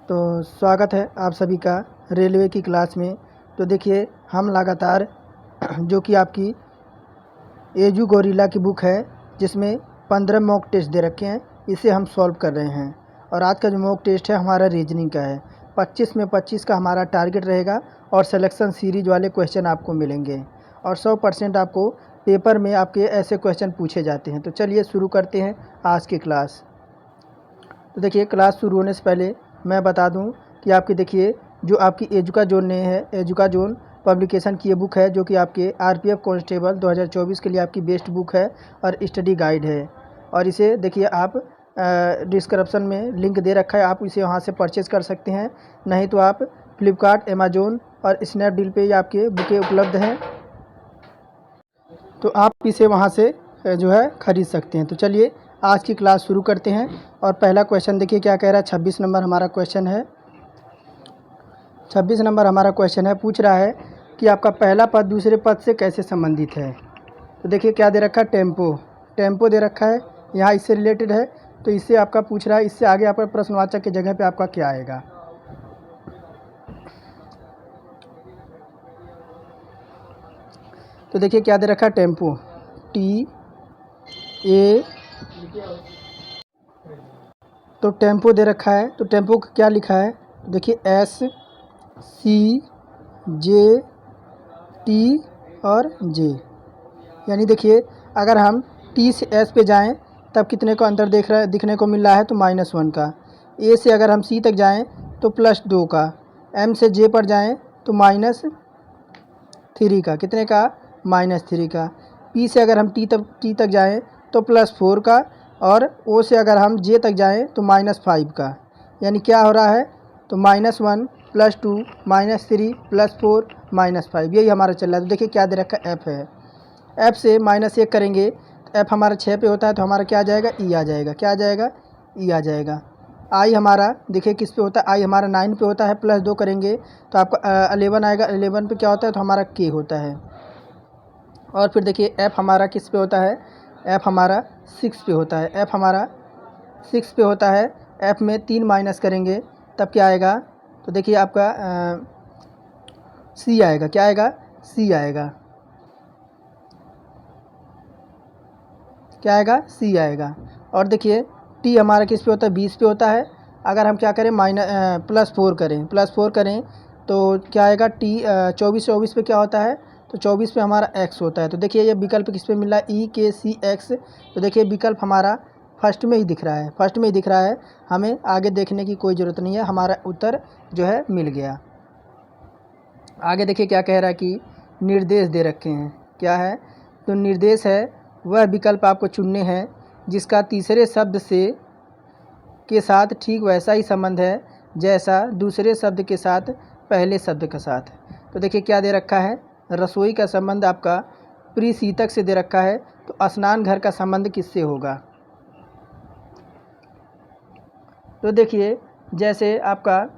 तो स्वागत है आप सभी का रेलवे की क्लास में। तो देखिए हम लगातार जो कि आपकी एजू गोरिल्ला की बुक है जिसमें 15 मॉक टेस्ट दे रखे हैं, इसे हम सॉल्व कर रहे हैं। और आज का जो मॉक टेस्ट है हमारा रीजनिंग का है। 25 में 25 का हमारा टारगेट रहेगा और सिलेक्शन सीरीज वाले क्वेश्चन आपको मिलेंगे और 100% आपको पेपर में आपके ऐसे क्वेश्चन पूछे जाते हैं। तो चलिए शुरू करते हैं आज की क्लास। तो देखिए क्लास शुरू होने से पहले मैं बता दूं कि आपकी देखिए जो आपकी एजुका जोन ने है, एजुका जोन पब्लिकेशन की ये बुक है जो कि आपके आरपीएफ कांस्टेबल 2024 के लिए आपकी बेस्ट बुक है और स्टडी गाइड है। और इसे देखिए आप डिस्क्रिप्शन में लिंक दे रखा है, आप इसे वहाँ से परचेज़ कर सकते हैं। नहीं तो आप फ्लिपकार्ट, अमेजोन और स्नैपडील पे आपके बुकें उपलब्ध हैं, तो आप इसे वहाँ से जो है ख़रीद सकते हैं। तो चलिए आज की क्लास शुरू करते हैं। और पहला क्वेश्चन देखिए क्या कह रहा है। 26 नंबर हमारा क्वेश्चन है। 26 नंबर हमारा क्वेश्चन है, पूछ रहा है कि आपका पहला पद दूसरे पद से कैसे संबंधित है। तो देखिए क्या दे रखा है, टेम्पो दे रखा है, यहाँ इससे रिलेटेड है। तो इससे आपका पूछ रहा है, इससे आगे आपका प्रश्नवाचक की जगह पे आपका क्या आएगा। तो देखिए क्या दे रखा है, टेम्पो, TA। तो टेम्पो दे रखा है, तो टेम्पो का क्या लिखा है, देखिए SCJT और J। यानी देखिए अगर हम T से S पे जाएं तब कितने को अंतर दिखने को मिल रहा है, तो -1 का। A से अगर हम C तक जाएं तो +2 का। M से J पर जाएं तो -3 का। कितने का, -3 का। P से अगर हम T तक जाएं तो +4 का। और O से अगर हम J तक जाएं तो -5 का। यानी क्या हो रहा है, तो -1 +2 -3 +4 -5, यही हमारा चल रहा है। तो देखिए क्या दे रखा है, F है। F से -1 करेंगे तो F हमारा 6 पे होता है, तो हमारा क्या आ जाएगा, E आ जाएगा। क्या आ जाएगा, E आ जाएगा। I हमारा देखिए किस पे होता है, I हमारा 9 पे होता है, +2 करेंगे तो आपका 11 आएगा। 11 पे क्या होता है, तो हमारा K होता है। और फिर देखिए F हमारा किस पे होता है, F हमारा 6 पे होता है। F हमारा 6 पे होता है। F में 3 माइनस करेंगे तब क्या आएगा, तो देखिए आपका C आएगा। क्या आएगा, C आएगा। क्या आएगा, C आएगा। और देखिए T हमारा किस पे होता है, 20 पे होता है। अगर हम क्या करें, +4 करें तो क्या आएगा, T 24 पे क्या होता है, तो 24 पे हमारा X होता है। तो देखिए ये विकल्प किस पे मिल रहा है, EKCX। तो देखिए विकल्प हमारा फर्स्ट में ही दिख रहा है, हमें आगे देखने की कोई ज़रूरत नहीं है, हमारा उत्तर जो है मिल गया। आगे देखिए क्या कह रहा है कि निर्देश दे रखे हैं। क्या है, तो निर्देश है वह विकल्प आपको चुनने हैं जिसका तीसरे शब्द के साथ ठीक वैसा ही संबंध है जैसा दूसरे शब्द के साथ पहले शब्द के साथ। तो देखिए क्या दे रखा है, रसोई का संबंध आपका प्रीशीतक से दे रखा है, तो स्नान घर का संबंध किससे होगा। तो देखिए जैसे आपका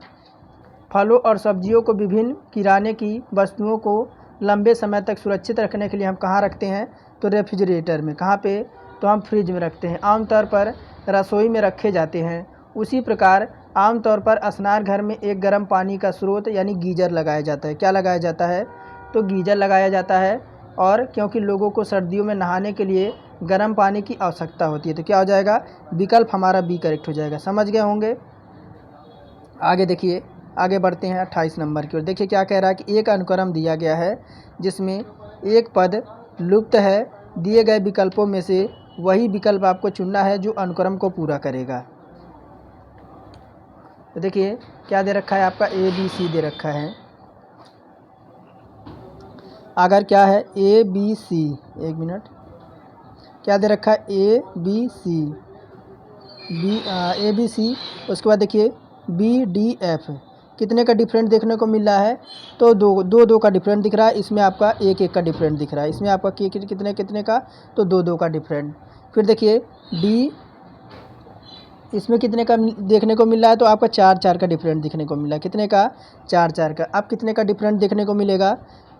फलों और सब्जियों को विभिन्न किराने की वस्तुओं को लंबे समय तक सुरक्षित रखने के लिए हम कहाँ रखते हैं, तो रेफ्रिजरेटर में। कहाँ पे, तो हम फ्रिज में रखते हैं। आमतौर पर रसोई में रखे जाते हैं। उसी प्रकार आमतौर पर स्नान घर में एक गर्म पानी का स्रोत यानी गीजर लगाया जाता है। क्या लगाया जाता है, तो गीजर लगाया जाता है। और क्योंकि लोगों को सर्दियों में नहाने के लिए गर्म पानी की आवश्यकता होती है, तो क्या हो जाएगा, विकल्प हमारा B करेक्ट हो जाएगा। समझ गए होंगे। आगे देखिए, आगे बढ़ते हैं 28 नंबर की ओर। देखिए क्या कह रहा है कि एक अनुक्रम दिया गया है जिसमें एक पद लुप्त है। दिए गए विकल्पों में से वही विकल्प आपको चुनना है जो अनुक्रम को पूरा करेगा। तो देखिए क्या दे रखा है, आपका ABC दे रखा है। अगर क्या है, ABC, एक मिनट, क्या दे रखा है, ABC, उसके बाद देखिए BDF। कितने का डिफरेंट देखने को मिल रहा है, तो दो का डिफरेंट दिख रहा है। इसमें आपका एक का डिफरेंट दिख रहा है। इसमें आपका कितने का, तो दो का डिफरेंट। फिर देखिए D, इसमें कितने का देखने को मिल रहा है, तो आपका 4 का डिफरेंट दिखने को मिल रहा है। कितने का, 4 का। अब कितने का डिफरेंट देखने को मिलेगा,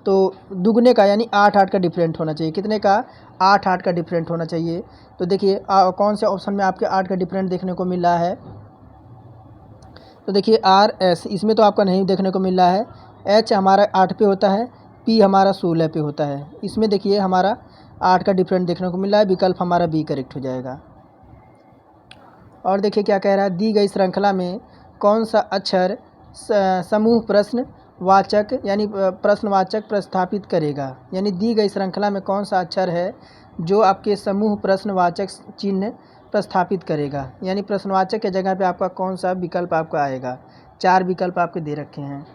तो दुगने का यानी 8 का डिफरेंट होना चाहिए। कितने का, 8 का डिफरेंट होना चाहिए। तो देखिए कौन से ऑप्शन में आपके 8 का डिफरेंट देखने को मिल रहा है, तो देखिए आर एस इसमें तो आपका नहीं देखने को मिल रहा है। एच हमारा 8 पे होता है, पी हमारा 16 पे होता है। इसमें देखिए हमारा 8 का डिफरेंट देखने को मिल रहा है, विकल्प हमारा बी करेक्ट हो जाएगा। और देखिए क्या कह रहा है, दी गई श्रृंखला में कौन सा अक्षर समूह प्रश्नवाचक यानी प्रश्नवाचक प्रस्थापित करेगा। यानी दी गई श्रृंखला में कौन सा अक्षर है जो आपके समूह प्रश्नवाचक चिन्ह प्रस्थापित करेगा। यानी प्रश्नवाचक के जगह पे आपका कौन सा विकल्प आपका आएगा। 4 विकल्प आपके दे रखे हैं।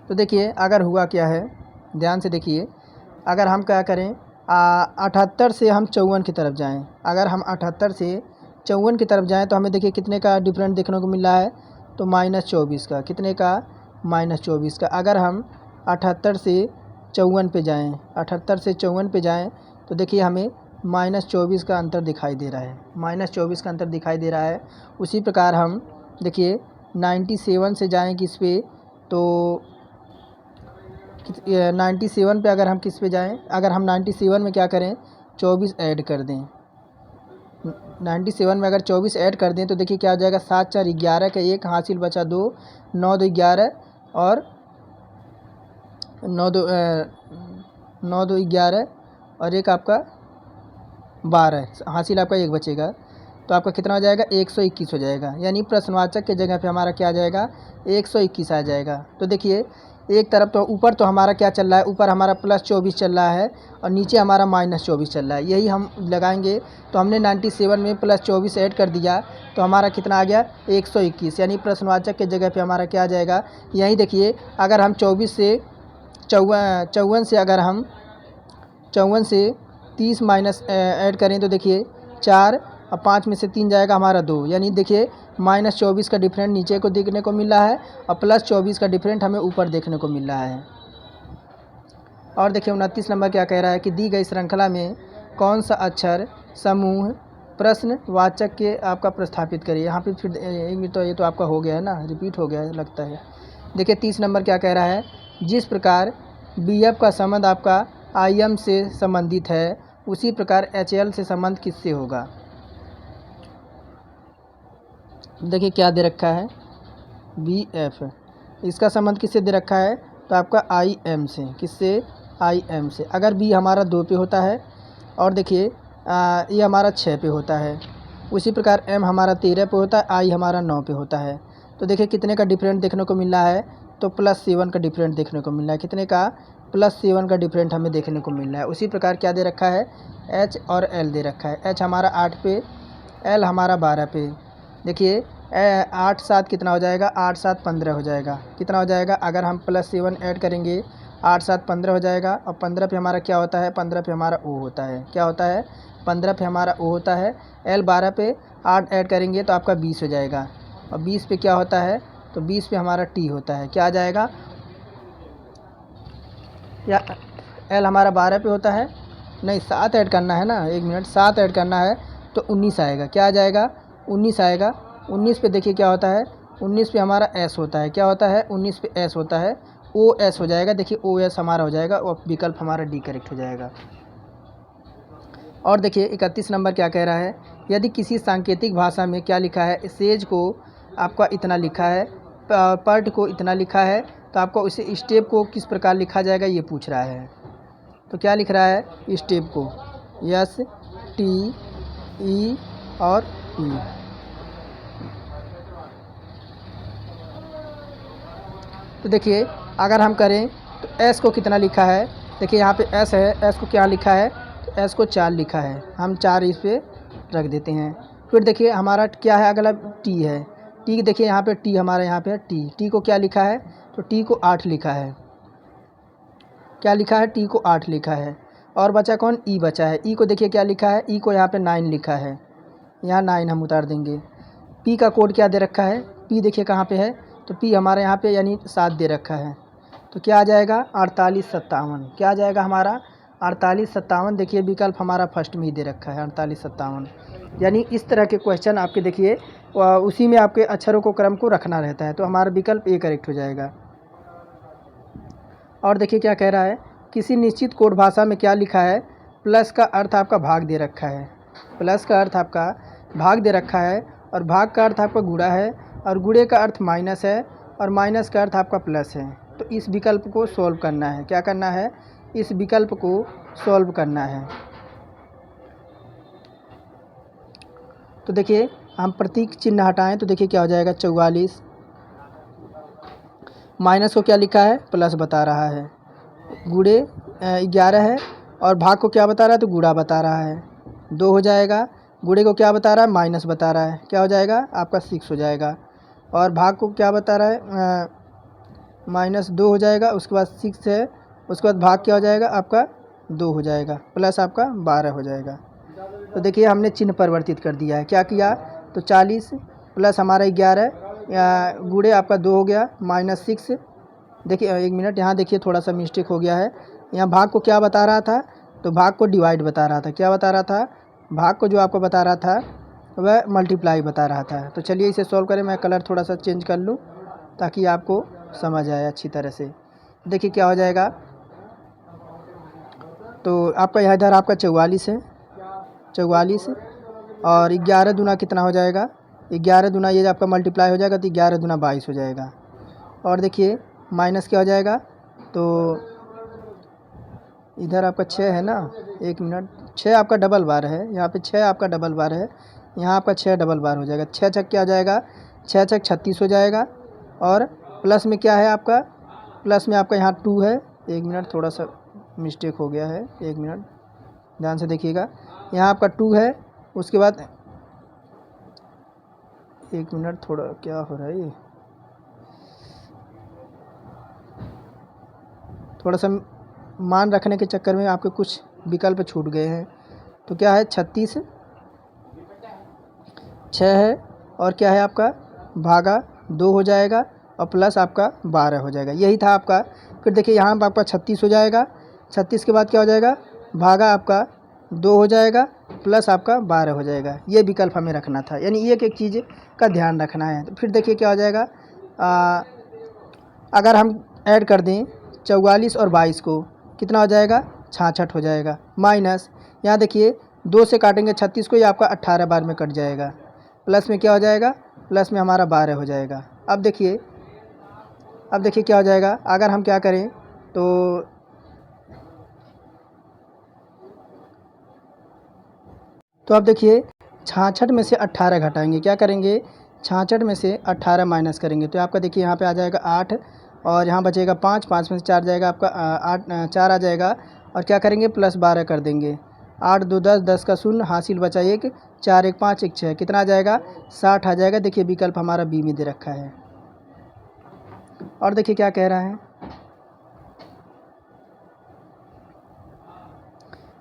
तो देखिए अगर हुआ क्या है, ध्यान से देखिए, अगर हम क्या करें 78 से हम 54 की तरफ जाएं। अगर हम 78 से 54 की तरफ जाएं तो हमें देखिए कितने का डिफरेंट देखने को मिल रहा है, तो -24 का। कितने का? -24 का। अगर हम 78 से 54 पे जाएं, 78 से 54 पे जाएं तो देखिए हमें -24 का अंतर दिखाई दे रहा है। -24 का अंतर दिखाई दे रहा है। उसी प्रकार हम देखिए 97 से जाएँ किस पे, तो 97 पे अगर हम किस पे जाएं, अगर हम 97 में क्या करें 24 ऐड कर दें। 97 में अगर 24 ऐड कर दें तो देखिए क्या हो जाएगा, 7 4 11 का 1 हासिल बचा 2, 9 2 11 और 9 2 11 और एक आपका 12 हासिल आपका 1 बचेगा। तो आपका कितना हो जाएगा 121 हो जाएगा। यानी प्रश्नवाचक के जगह पे हमारा क्या आ जाएगा 121 आ जाएगा। तो देखिए एक तरफ तो ऊपर तो हमारा क्या चल रहा है, ऊपर हमारा +24 चल रहा है और नीचे हमारा -24 चल रहा है। यही हम लगाएंगे तो हमने 97 में +24 ऐड कर दिया तो हमारा कितना आ गया 121। यानी प्रश्नवाचक के जगह पे हमारा क्या आ जाएगा, यही देखिए अगर हम 24 से 54 से अगर हम 54 से 30 माइनस ऐड करें तो देखिए 4 और 5 में से 3 जाएगा हमारा 2। यानी देखिए -24 का डिफरेंट नीचे को देखने को मिल रहा है और +24 का डिफरेंट हमें ऊपर देखने को मिल रहा है। और देखिए 29 नंबर क्या कह रहा है कि दी गई श्रृंखला में कौन सा अक्षर समूह प्रश्नवाचक के आपका प्रस्थापित करिए। यहाँ पे फिर ये तो आपका हो गया है ना, रिपीट हो गया है लगता है। देखिए 30 नंबर क्या कह रहा है, जिस प्रकार BF का संबंध आपका IM से संबंधित है उसी प्रकार HL से संबंध किससे होगा। देखिए क्या दे रखा है BF, इसका संबंध किससे दे रखा है, तो आपका IM से। किससे? IM से। अगर B हमारा 2 पे होता है और देखिए ये हमारा 6 पे होता है, उसी प्रकार M हमारा 13 पे होता है, I हमारा 9 पे होता है। तो देखिए कितने का डिफरेंट देखने को मिल रहा है, तो +7 का डिफरेंट देखने को मिल रहा है। कितने का? +7 का डिफरेंट हमें देखने को मिल रहा है। उसी प्रकार क्या दे रखा है, H और L दे रखा है। H हमारा 8 पे, L हमारा 12 पे। देखिए 8 7 कितना हो जाएगा, 8 7 15 हो जाएगा। कितना हो जाएगा, अगर हम +7 ऐड करेंगे 8 7 15 हो जाएगा। और 15 पे हमारा क्या होता है, 15 पे हमारा O होता है। क्या होता है, 15 पे हमारा O होता है। L 12 पे 8 ऐड करेंगे तो आपका 20 हो जाएगा। और 20 पे क्या होता है, तो 20 पे हमारा T होता है। क्या आ जाएगा, या L हमारा 12 पे होता है, नहीं 7 ऐड करना है ना, 1 मिनट, 7 ऐड करना है तो 19 आएगा। क्या आ जाएगा, 19 आएगा। 19 पे देखिए क्या होता है, 19 पे हमारा S होता है। क्या होता है, 19 पे S होता है, OS हो जाएगा। देखिए OS हमारा हो जाएगा और विकल्प हमारा D करेक्ट हो जाएगा। और देखिए 31 नंबर क्या कह रहा है, यदि किसी सांकेतिक भाषा में क्या लिखा है, सेज को आपका इतना लिखा है, पर्ट को इतना लिखा है, तो आपको उसे स्टेप को किस प्रकार लिखा जाएगा ये पूछ रहा है। तो क्या लिख रहा है, स्टेप को S T E और E। तो देखिए अगर हम करें तो S को कितना लिखा है, देखिए यहाँ पे S है, S को क्या लिखा है, तो S को 4 लिखा है। हम 4 इस पे रख देते हैं। फिर देखिए हमारा क्या है, अगला T है। T देखिए यहाँ पे T हमारा यहाँ पे T को क्या लिखा है, तो T को 8 लिखा है। क्या लिखा है, T को 8 लिखा है। और बचा कौन, E बचा है। E को देखिए क्या लिखा है, E को यहाँ पे 9 लिखा है। यहाँ 9 हम उतार देंगे। P का कोड क्या दे रखा है, P देखिए कहाँ पे है, तो P हमारे यहाँ पे यानी 7 दे रखा है। तो क्या आ जाएगा 48 57। क्या आ जाएगा हमारा 48 57। देखिए विकल्प हमारा फर्स्ट में ही दे रखा है 48 57। यानी इस तरह के क्वेश्चन आपके देखिए उसी में आपके अक्षरों को क्रम को रखना रहता है। तो हमारा विकल्प A करेक्ट हो जाएगा। और देखिए क्या कह रहा है, किसी निश्चित कोड भाषा में क्या लिखा है, प्लस का अर्थ आपका भाग दे रखा है। प्लस का अर्थ आपका भाग दे रखा है और भाग का अर्थ आपका गुणा है और गुणे का अर्थ माइनस है और माइनस का अर्थ आपका प्लस है। तो इस विकल्प को सॉल्व करना है। क्या करना है? इस विकल्प को सॉल्व करना है। तो देखिए हम प्रतीक चिन्ह हटाएं तो देखिए क्या हो जाएगा, 44 माइनस को क्या लिखा है, प्लस बता रहा है, गुणे 11 है और भाग को क्या बता रहा है, तो गुणा बता रहा है, 2 हो जाएगा। गुणे को क्या बता रहा है, माइनस बता रहा है, क्या हो जाएगा आपका 6 हो जाएगा। और भाग को क्या बता रहा है, -2 हो जाएगा। उसके बाद 6 है, उसके बाद भाग क्या हो जाएगा आपका 2 हो जाएगा, प्लस आपका 12 हो जाएगा। तो देखिए हमने चिन्ह परिवर्तित कर दिया है। क्या किया, तो 40 प्लस हमारा 11 गुणे आपका 2 हो गया, -6। देखिए 1 मिनट, यहाँ देखिए थोड़ा सा मिस्टेक हो गया है। यहाँ भाग को क्या बता रहा था, तो भाग को डिवाइड बता रहा था। क्या बता रहा था, भाग को जो आपको बता रहा था वह मल्टीप्लाई बता रहा था। तो चलिए इसे सॉल्व करें। मैं कलर थोड़ा सा चेंज कर लूँ ताकि आपको समझ आए अच्छी तरह से। देखिए क्या हो जाएगा, तो आपका यहाँ इधर आपका 44 है, 44 और 11 दूना कितना हो जाएगा, 11 दूना ये आपका मल्टीप्लाई हो जाएगा तो 11 दूना 22 हो जाएगा। और देखिए माइनस क्या हो जाएगा, तो इधर आपका 6 है ना, 1 मिनट, 6 आपका डबल बार है, यहाँ पे 6 आपका डबल बार है, यहाँ आपका 6 डबल बार हो जाएगा। 6 छक क्या हो जाएगा, 6 छक 36 हो जाएगा। और प्लस में क्या है आपका, प्लस में आपका यहाँ 2 है। 1 मिनट, थोड़ा सा मिस्टेक हो गया है, 1 मिनट ध्यान से देखिएगा। यहाँ आपका 2 है, उसके बाद 1 मिनट, थोड़ा क्या हो रहा है ये, थोड़ा सा मान रखने के चक्कर में आपके कुछ विकल्प छूट गए हैं। तो क्या है, 36 6 है और क्या है आपका भागा 2 हो जाएगा और प्लस आपका 12 हो जाएगा, यही था आपका। फिर देखिए यहाँ पर आपका 36 हो जाएगा, 36 के बाद क्या हो जाएगा, भागा आपका 2 हो जाएगा प्लस आपका 12 हो जाएगा। ये विकल्प हमें रखना था, यानी एक एक चीज़ का ध्यान रखना है। तो फिर देखिए क्या हो जाएगा, अगर हम ऐड कर दें 44 और 22 को, कितना हो जाएगा, 66 हो जाएगा। माइनस यहाँ देखिए 2 से काटेंगे 36 को, ये आपका 18 बार में कट जाएगा। प्लस में क्या हो जाएगा, प्लस में हमारा 12 हो जाएगा। अब देखिए क्या हो जाएगा, अगर हम क्या करें तो अब देखिए 66 में से 18 घटाएंगे, क्या करेंगे, 66 में से 18 माइनस करेंगे तो आपका देखिए यहाँ पे आ जाएगा 8 और यहाँ बचेगा 5, 5 में से 4 जाएगा आपका 8, 4 आ जाएगा। और क्या करेंगे, प्लस 12 कर देंगे, 8 2 10, 10 का शून्य, हासिल बचा 1, 4 1 5 1 6, कितना आ जाएगा, 60 आ जाएगा। देखिए विकल्प हमारा बी में दे रखा है। और देखिए क्या कह रहा है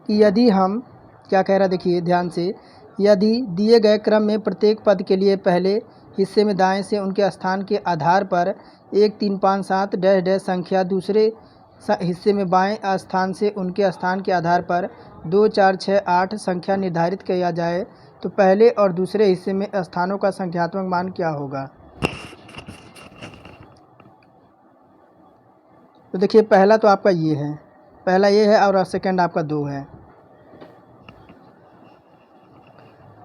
कि यदि हम, क्या कह रहा है देखिए ध्यान से, यदि दिए गए क्रम में प्रत्येक पद के लिए पहले हिस्से में दाएं से उनके स्थान के आधार पर 1 3 5 7 डैश डैश संख्या, दूसरे हिस्से में बाएं स्थान से उनके स्थान के आधार पर 2 4 6 8 संख्या निर्धारित किया जाए तो पहले और दूसरे हिस्से में स्थानों का संख्यात्मक मान क्या होगा। तो देखिए पहला तो आपका ये है, पहला ये है और सेकंड आपका 2 है।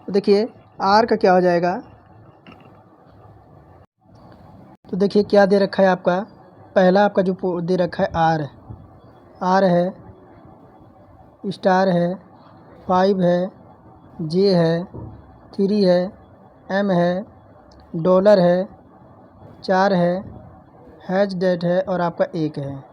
तो देखिए आर का क्या हो जाएगा, तो देखिए क्या दे रखा है आपका, पहला आपका जो दे रखा है आर है, स्टार है, 5 है, जे है, 3 है, एम है, डॉलर है, 4 है, हैज डेट है और आपका 1 है।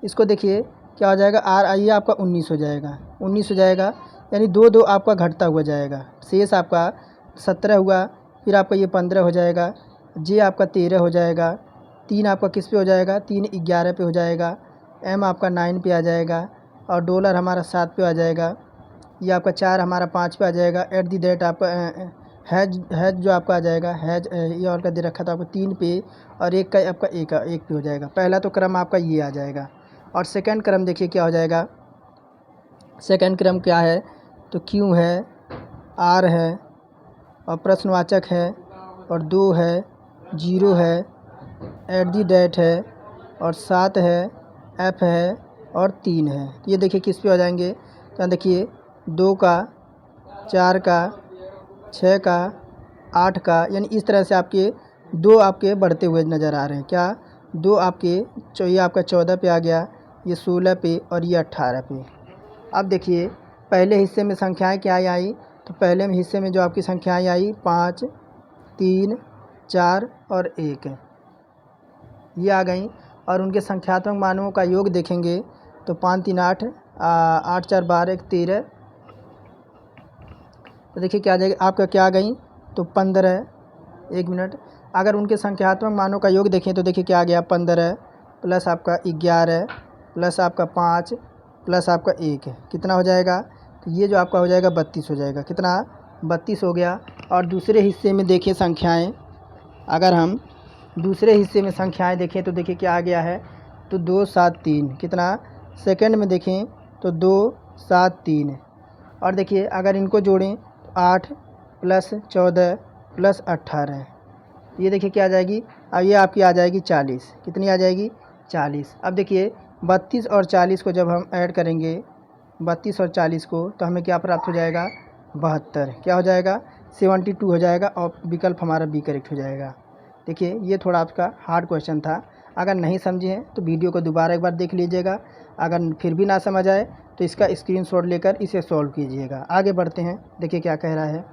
इसको देखिए क्या हो जाएगा, आर आइए आपका 19 हो जाएगा, 19 हो जाएगा, यानी 2 2 आपका घटता हुआ जाएगा, शेष आपका 17 हुआ। फिर आपका ये 15 हो जाएगा, जे आपका 13 हो जाएगा, 3 आपका किस पे हो जाएगा, 3 11 पे हो जाएगा, एम आपका 9 पे आ जाएगा और डॉलर हमारा 7 पे आ जाएगा, ये आपका 4 हमारा 5 पे आ जाएगा। एट दी डेट आपका हैज जो आपका आ जाएगा, हैज ये और का दे रखा था आपको 3 पे और 1 का आपका 1 पे हो जाएगा। पहला तो क्रम आपका ये आ जाएगा। और सेकंड क्रम देखिए क्या हो जाएगा, सेकंड क्रम क्या है, तो क्यू है, आर है और प्रश्नवाचक है और 2 है, 0 है, एट दी डेट है और 7 है, एफ है और 3 है। ये देखिए किस पे हो जाएंगे, तो देखिए 2 का, 4 का, 6 का, 8 का, यानी इस तरह से आपके 2 आपके बढ़ते हुए नज़र आ रहे हैं। क्या 2 आपके ये आपका 14 पे आ गया, ये 16 पे और ये 18 पे। अब देखिए पहले हिस्से में संख्याएं क्या आई, तो पहले हिस्से में जो आपकी संख्याएं आई 5, 3, 4 और 1 ये आ गई, और उनके संख्यात्मक मानों का योग देखेंगे तो 5 3 8, 8 4 12 13, तो देखिए क्या आ जाएगी आपका, क्या आ गई तो 15। 1 मिनट, अगर उनके संख्यात्मक मानों का योग देखें तो देखिए क्या आ गया, 15 प्लस आपका 11 प्लस आपका 5 प्लस आपका 1 कितना हो जाएगा, तो ये जो आपका हो जाएगा 32 हो जाएगा। कितना, 32 हो गया। और दूसरे हिस्से में देखिए संख्याएं, अगर हम दूसरे हिस्से में संख्याएं देखें तो देखिए क्या आ गया है, तो 2 7 3, कितना, सेकंड में देखें तो 2 7 3, और देखिए अगर इनको जोड़ें तो 8 प्लस 14 प्लस 18, ये देखिए क्या आ जाएगी, अब ये आपकी आ जाएगी 40। कितनी आ जाएगी, 40। अब देखिए 32 और 40 को जब हम ऐड करेंगे, 32 और 40 को, तो हमें क्या प्राप्त हो जाएगा, 72। क्या हो जाएगा, 72 हो जाएगा, और विकल्प हमारा बी करेक्ट हो जाएगा। देखिए ये थोड़ा आपका हार्ड क्वेश्चन था, अगर नहीं समझे हैं तो वीडियो को दोबारा एक बार देख लीजिएगा, अगर फिर भी ना समझ आए तो इसका स्क्रीनशॉट लेकर इसे सॉल्व कीजिएगा। आगे बढ़ते हैं, देखिए क्या कह रहा है,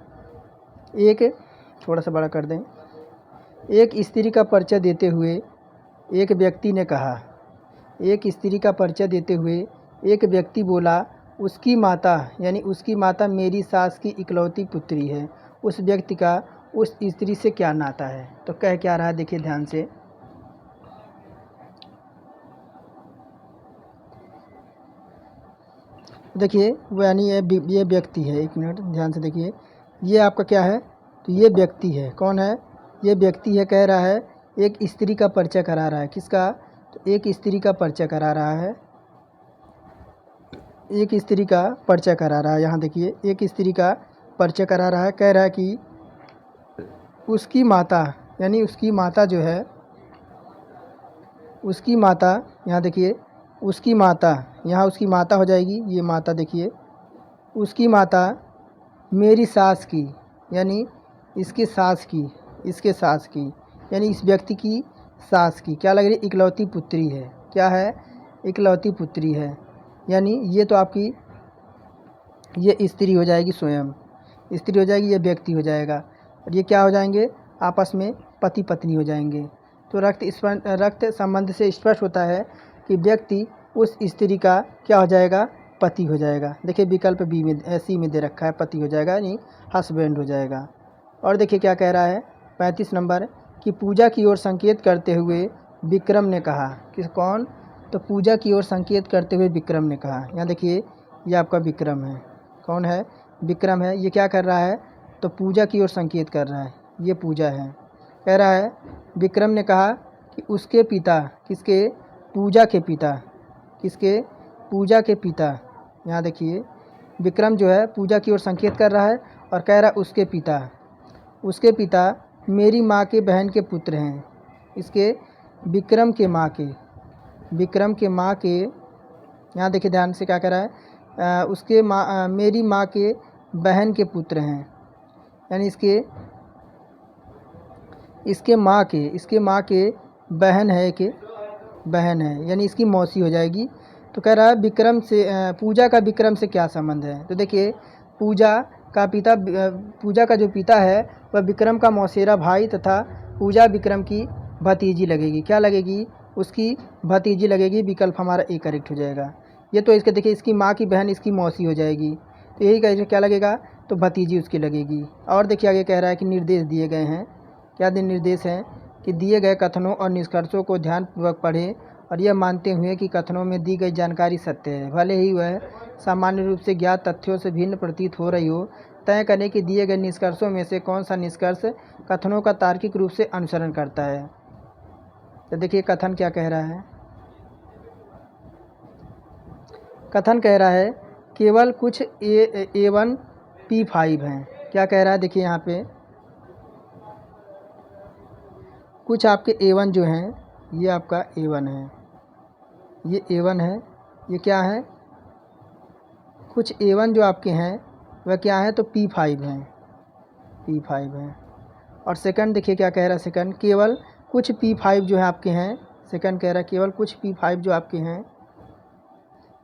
एक थोड़ा सा बड़ा कर दें। एक स्त्री का परिचय देते हुए एक व्यक्ति ने कहा, एक स्त्री का परिचय देते हुए एक व्यक्ति बोला, उसकी माता यानी उसकी माता मेरी सास की इकलौती पुत्री है। उस व्यक्ति का उस स्त्री से क्या नाता है, तो कह क्या रहा है, देखिए ध्यान से। देखिए वो यानी ये व्यक्ति है, 1 मिनट ध्यान से देखिए, ये आपका क्या है, तो ये व्यक्ति है। कौन है, ये व्यक्ति है, कह रहा है एक स्त्री का परिचय करा रहा है। किसका, तो एक स्त्री का परिचय करा रहा है, एक स्त्री का परिचय करा रहा है। यहाँ देखिए एक स्त्री का परिचय करा रहा है, कह रहा है कि उसकी माता यानी उसकी माता जो है, उसकी माता, यहाँ देखिए उसकी माता, यहाँ उसकी माता हो जाएगी, ये माता देखिए, उसकी माता मेरी सास की यानी इसके सास की, इसके सास की यानी इस व्यक्ति की सास की क्या लग रही है, इकलौती पुत्री है। क्या है, इकलौती पुत्री है, यानी ये तो आपकी ये स्त्री हो जाएगी, स्वयं स्त्री हो जाएगी, ये व्यक्ति हो जाएगा, और ये क्या हो जाएंगे, आपस में पति पत्नी हो जाएंगे। तो रक्त संबंध से स्पष्ट होता है कि व्यक्ति उस स्त्री का क्या हो जाएगा, पति हो जाएगा। देखिए विकल्प बी में सी में दे रखा है, पति हो जाएगा यानी हस्बैंड हो जाएगा। और देखिए क्या कह रहा है, 35 नंबर, कि पूजा की ओर संकेत करते हुए विक्रम ने कहा, कि कौन, तो पूजा की ओर संकेत करते हुए विक्रम ने कहा। यहाँ देखिए ये आपका विक्रम है, कौन है, विक्रम है। ये क्या कर रहा है, तो पूजा की ओर संकेत कर रहा है, ये पूजा है। कह रहा है विक्रम ने कहा कि उसके पिता, किसके, पूजा के पिता, किसके, पूजा के पिता। यहाँ देखिए विक्रम जो है पूजा की ओर संकेत कर रहा है और कह रहा है उसके पिता, उसके पिता मेरी माँ के बहन के पुत्र हैं। इसके विक्रम के माँ के, विक्रम के माँ के, यहाँ देखिए ध्यान से क्या कह रहा है, उसके माँ मेरी माँ के बहन के पुत्र हैं, यानी इसके माँ के बहन है, एक बहन है, यानी इसकी मौसी हो जाएगी। तो कह रहा है विक्रम से पूजा का विक्रम से क्या संबंध है, तो देखिए पूजा का जो पिता है वह विक्रम का मौसेरा भाई तथा पूजा विक्रम की भतीजी लगेगी। क्या लगेगी, उसकी भतीजी लगेगी। विकल्प हमारा ए करेक्ट हो जाएगा। ये तो इसके देखिए इसकी माँ की बहन इसकी मौसी हो जाएगी, तो यही कह क्या लगेगा, तो भतीजी उसकी लगेगी। और देखिए आगे कह रहा है कि निर्देश दिए गए हैं। क्या निर्देश हैं, कि दिए गए कथनों और निष्कर्षों को ध्यानपूर्वक पढ़ें और यह मानते हुए कि कथनों में दी गई जानकारी सत्य है, भले ही वह सामान्य रूप से ज्ञात तथ्यों से भिन्न प्रतीत हो रही हो। तय करें कि दिए गए निष्कर्षों में से कौन सा निष्कर्ष कथनों का तार्किक रूप से अनुसरण करता है। तो देखिए कथन क्या कह रहा है, कथन कह रहा है केवल कुछ A1 P5 हैं। क्या कह रहा है, देखिए यहाँ पे कुछ आपके A1 जो हैं, ये आपका A1 है, ये A1 है, ये क्या है, कुछ A1 जो आपके हैं वह क्या है, तो P5 हैं, P5 हैं। और सेकंड देखिए क्या कह रहा है, सेकंड केवल कुछ P5 जो है आपके हैं, सेकंड कह रहा है केवल कुछ P5 जो आपके हैं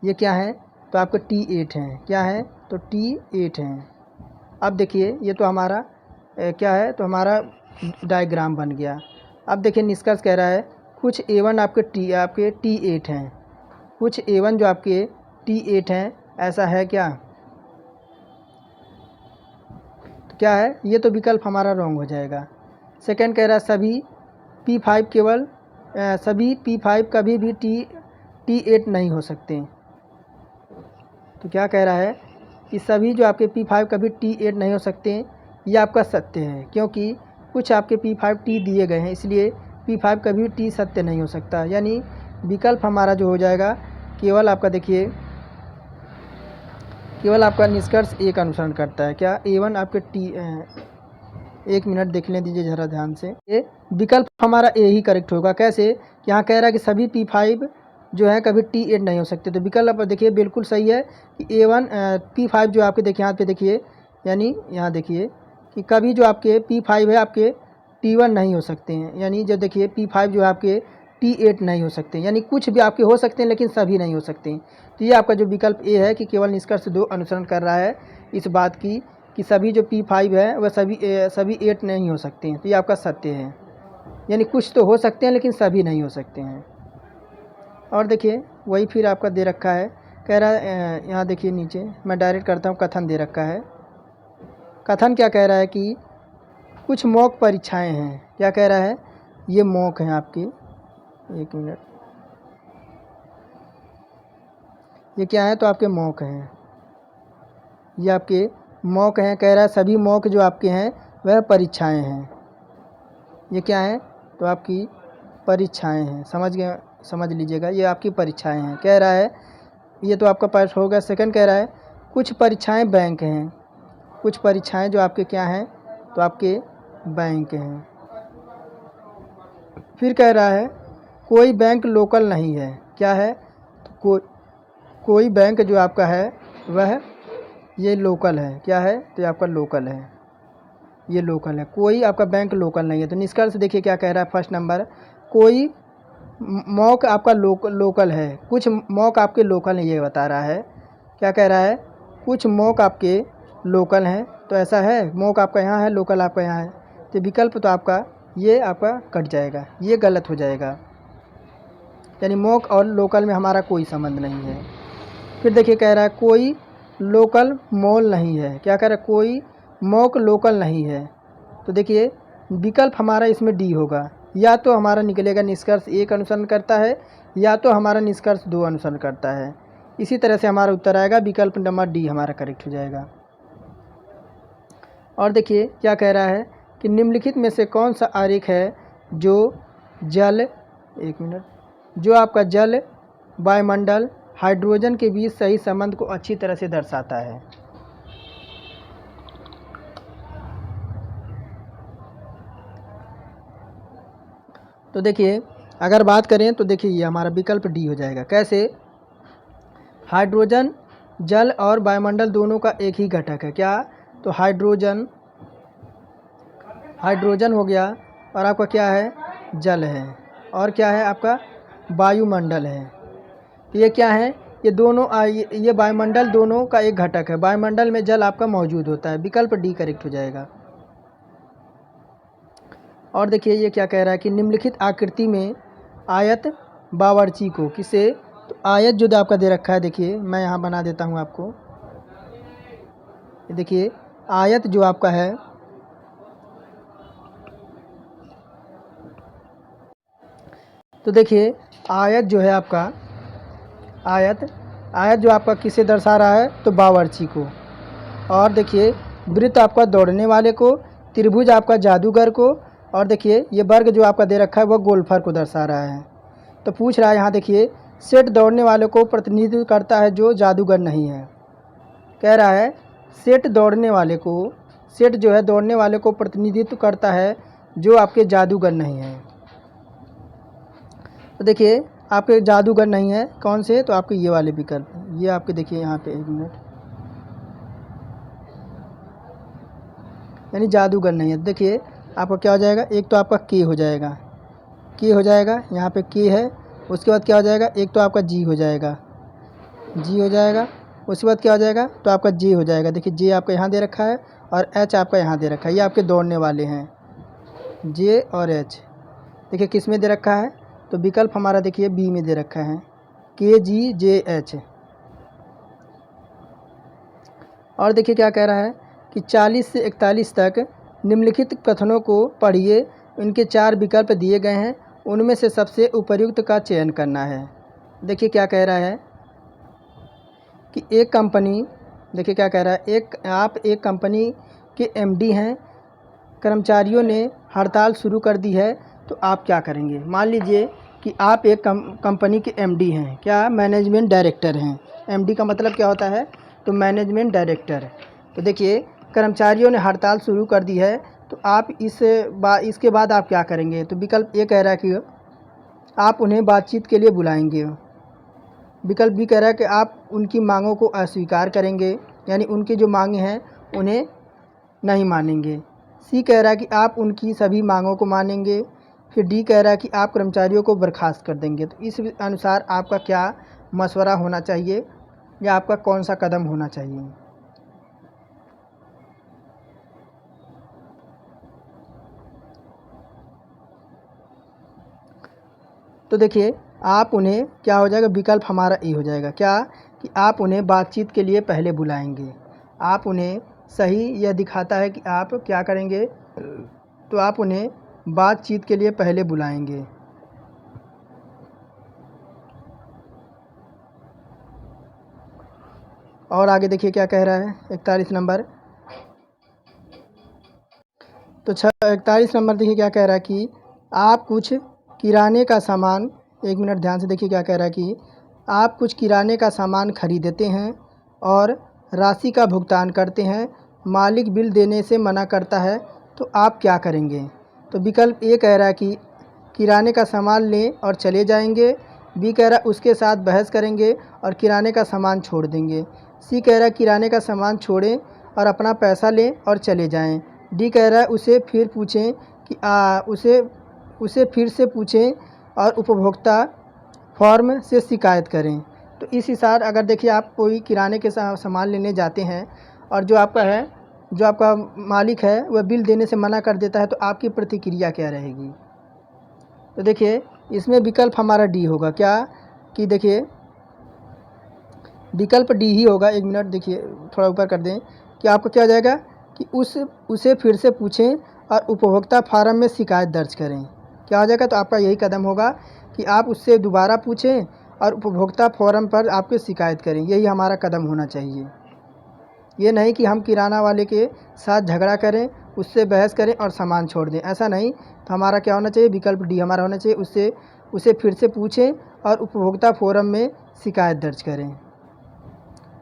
ये क्या है, तो आपके T8 हैं, क्या है तो T8 हैं। अब देखिए ये तो हमारा क्या है, तो हमारा डायग्राम बन गया। अब देखिए निष्कर्ष कह रहा है कुछ A1 आपके T8 हैं, कुछ A1 जो आपके T8 हैं, ऐसा है क्या, तो क्या है, ये तो विकल्प हमारा रॉन्ग हो जाएगा। सेकंड कह रहा है सभी P5 केवल सभी P5 कभी भी T8 नहीं हो सकते। तो क्या कह रहा है कि सभी जो आपके P5 कभी T8 नहीं हो सकते, ये आपका सत्य है, क्योंकि कुछ आपके P5 T दिए गए हैं, इसलिए P5 कभी T सत्य नहीं हो सकता। यानी विकल्प हमारा जो हो जाएगा केवल आपका देखिए, केवल आपका निष्कर्ष एक अनुसरण करता है, क्या A1 आपके एक मिनट देख लें दीजिए ज़रा ध्यान से। ये विकल्प हमारा ए ही करेक्ट होगा। कैसे, यहाँ कह रहा है कि सभी P5 जो है कभी T8 नहीं हो सकते, तो विकल्प देखिए बिल्कुल सही है कि A1 P5 जो आपके देखिए यहाँ पे देखिए, यानी यहाँ देखिए कि कभी जो आपके P5 है आपके T1 नहीं हो सकते हैं, यानी जब देखिए P5 जो है आपके T8 नहीं हो सकते, यानी कुछ भी आपके हो सकते हैं लेकिन सभी नहीं हो सकते। तो ये आपका जो विकल्प ए है कि केवल निष्कर्ष 2 अनुसरण कर रहा है इस बात की कि सभी जो P5 है वह सभी 8 नहीं हो सकते हैं, तो ये आपका सत्य है, यानी कुछ तो हो सकते हैं लेकिन सभी नहीं हो सकते हैं। और देखिए वही फिर आपका दे रखा है, कह रहा है यहाँ देखिए नीचे मैं डायरेक्ट करता हूँ, कथन दे रखा है। कथन क्या कह रहा है कि कुछ मॉक परीक्षाएं हैं, क्या कह रहा है, ये मॉक हैं आपकी, एक मिनट, ये क्या है, तो आपके मॉक हैं, ये आपके मॉक हैं। कह रहा है सभी मॉक जो आपके हैं वह परीक्षाएं हैं, ये क्या है, तो आपकी परीक्षाएं हैं, समझ गए, समझ लीजिएगा, ये आपकी परीक्षाएं हैं। कह रहा है ये तो आपका पास हो गया। सेकंड कह रहा है कुछ परीक्षाएं बैंक हैं, कुछ परीक्षाएं जो आपके क्या हैं, तो आपके बैंक हैं। फिर कह रहा है कोई बैंक लोकल नहीं है, क्या है, तो कोई बैंक जो आपका है वह ये लोकल है, क्या है, तो ये आपका लोकल है, ये लोकल है, कोई आपका बैंक लोकल नहीं है। तो निष्कर्ष देखिए क्या कह रहा है, फर्स्ट नंबर कोई मॉक आपका लोकल है, कुछ मॉक आपके लोकल है, ये बता रहा है। क्या कह रहा है, कुछ मॉक आपके लोकल हैं, तो ऐसा है, मॉक आपका यहाँ है, लोकल आपका यहाँ है, तो विकल्प तो आपका ये आपका कट जाएगा, ये गलत हो जाएगा, यानी मॉक और लोकल में हमारा कोई संबंध नहीं है। फिर देखिए कह रहा है कोई लोकल मॉल नहीं है, क्या कह रहा है, कोई मॉक लोकल नहीं है, तो देखिए विकल्प हमारा इसमें डी होगा, या तो हमारा निकलेगा निष्कर्ष 1 अनुसरण करता है, या तो हमारा निष्कर्ष 2 अनुसरण करता है। इसी तरह से हमारा उत्तर आएगा, विकल्प नंबर डी हमारा करेक्ट हो जाएगा। और देखिए क्या कह रहा है कि निम्नलिखित में से कौन सा आरेख है जो जल, एक मिनट, जो आपका जल, वायुमंडल, हाइड्रोजन के बीच सही संबंध को अच्छी तरह से दर्शाता है। तो देखिए अगर बात करें तो देखिए ये हमारा विकल्प डी हो जाएगा। कैसे, हाइड्रोजन जल और वायुमंडल दोनों का एक ही घटक है, क्या, तो हाइड्रोजन हो गया, और आपका क्या है, जल है, और क्या है आपका वायुमंडल है। तो ये क्या है, ये दोनों ये वायुमंडल दोनों का एक घटक है, वायुमंडल में जल आपका मौजूद होता है, विकल्प डी करेक्ट हो जाएगा। और देखिए ये क्या कह रहा है कि निम्नलिखित आकृति में आयत बावर्ची को किसे, तो आयत जो आपका दे रखा है, देखिए मैं यहाँ बना देता हूँ आपको, देखिए आयत जो आपका है, तो देखिए आयत जो है आपका, आयत जो आपका किसे दर्शा रहा है, तो बावर्ची को। और देखिए वृत्त आपका दौड़ने वाले को, त्रिभुज आपका जादूगर को, और देखिए ये वर्ग जो आपका दे रखा है वह गोल्फर को दर्शा रहा है। तो पूछ रहा है यहाँ देखिए सेट दौड़ने वाले को प्रतिनिधित्व करता है जो जादूगर नहीं है, कह रहा है सेट दौड़ने वाले को, सेट जो है दौड़ने वाले को प्रतिनिधित्व करता है जो आपके जादूगर नहीं है। तो देखिए आपके जादूगर नहीं है कौन से, तो आपके ये वाले विकल्प, ये आपके देखिए यहाँ पे, एक मिनट, यानी जादूगर नहीं है। देखिए आपका क्या हो जाएगा, एक तो आपका के हो जाएगा, के हो जाएगा, यहाँ पे के है। उसके बाद क्या हो जाएगा, एक तो आपका जी हो जाएगा, जी हो जाएगा। उसके बाद क्या हो जाएगा, तो आपका जे हो जाएगा। देखिए जे आपका यहाँ दे रखा है और एच आपका यहाँ दे रखा है, ये आपके दौड़ने वाले हैं, जे और एच। देखिए किस में दे रखा है, तो विकल्प हमारा देखिए बी में दे रखा है, के जी जे एच। और देखिए क्या कह रहा है कि 40 से 41 तक निम्नलिखित कथनों को पढ़िए, इनके 4 विकल्प दिए गए हैं, उनमें से सबसे उपयुक्त का चयन करना है। देखिए क्या कह रहा है कि एक कंपनी, देखिए क्या कह रहा है, आप एक कंपनी के एमडी हैं, कर्मचारियों ने हड़ताल शुरू कर दी है, तो आप क्या करेंगे। मान लीजिए कि आप एक कंपनी के एमडी हैं, क्या, मैनेजमेंट डायरेक्टर हैं। एमडी का मतलब क्या होता है, तो मैनेजमेंट डायरेक्टर। तो देखिए कर्मचारियों ने हड़ताल शुरू कर दी है, तो आप इसके बाद आप क्या करेंगे। तो विकल्प ए कह रहा है कि आप उन्हें बातचीत के लिए बुलाएंगे। विकल्प बी कह रहा है कि आप उनकी मांगों को अस्वीकार करेंगे, यानी उनकी जो मांगे हैं उन्हें नहीं मानेंगे। सी कह रहा है कि आप उनकी सभी मांगों को मानेंगे। फिर डी कह रहा है कि आप कर्मचारियों को बर्खास्त कर देंगे। तो इस अनुसार आपका क्या मशवरा होना चाहिए या आपका कौन सा कदम होना चाहिए। तो देखिए आप उन्हें, क्या हो जाएगा, विकल्प हमारा ए हो जाएगा, क्या, कि आप उन्हें बातचीत के लिए पहले बुलाएंगे। आप उन्हें, सही यह दिखाता है कि आप क्या करेंगे, तो आप उन्हें बातचीत के लिए पहले बुलाएंगे। और आगे देखिए क्या कह रहा है 41 नंबर। तो 41 नंबर देखिए क्या कह रहा है कि आप कुछ किराने का सामान, 1 मिनट ध्यान से देखिए क्या कह रहा है कि आप कुछ किराने का सामान खरीदते हैं और राशि का भुगतान करते हैं, मालिक बिल देने से मना करता है, तो आप क्या करेंगे। तो विकल्प ए कह रहा है कि किराने का सामान लें और चले जाएंगे। बी कह रहा है उसके साथ बहस करेंगे और किराने का सामान छोड़ देंगे। सी कह रहा है किराने का सामान छोड़ें और अपना पैसा लें और चले जाएं। डी कह रहा है उसे फिर पूछें कि उसे फिर से पूछें और उपभोक्ता फॉर्म से शिकायत करें। तो इस हिसाब, अगर देखिए आप कोई किराने के सामान लेने जाते हैं और जो आपका मालिक है वह बिल देने से मना कर देता है, तो आपकी प्रतिक्रिया क्या रहेगी। तो देखिए इसमें विकल्प हमारा डी होगा, क्या, कि देखिए विकल्प डी ही होगा। 1 मिनट देखिए थोड़ा ऊपर कर दें कि आपको क्या हो जाएगा कि उसे फिर से पूछें और उपभोक्ता फार्म में शिकायत दर्ज करें। क्या हो जाएगा, तो आपका यही कदम होगा कि आप उससे दोबारा पूछें और उपभोक्ता फोरम पर आपकी शिकायत करें। यही हमारा कदम होना चाहिए। ये नहीं कि हम किराना वाले के साथ झगड़ा करें, उससे बहस करें और सामान छोड़ दें, ऐसा नहीं। तो हमारा क्या होना चाहिए, विकल्प डी हमारा होना चाहिए, उसे फिर से पूछें और उपभोक्ता फोरम में शिकायत दर्ज करें।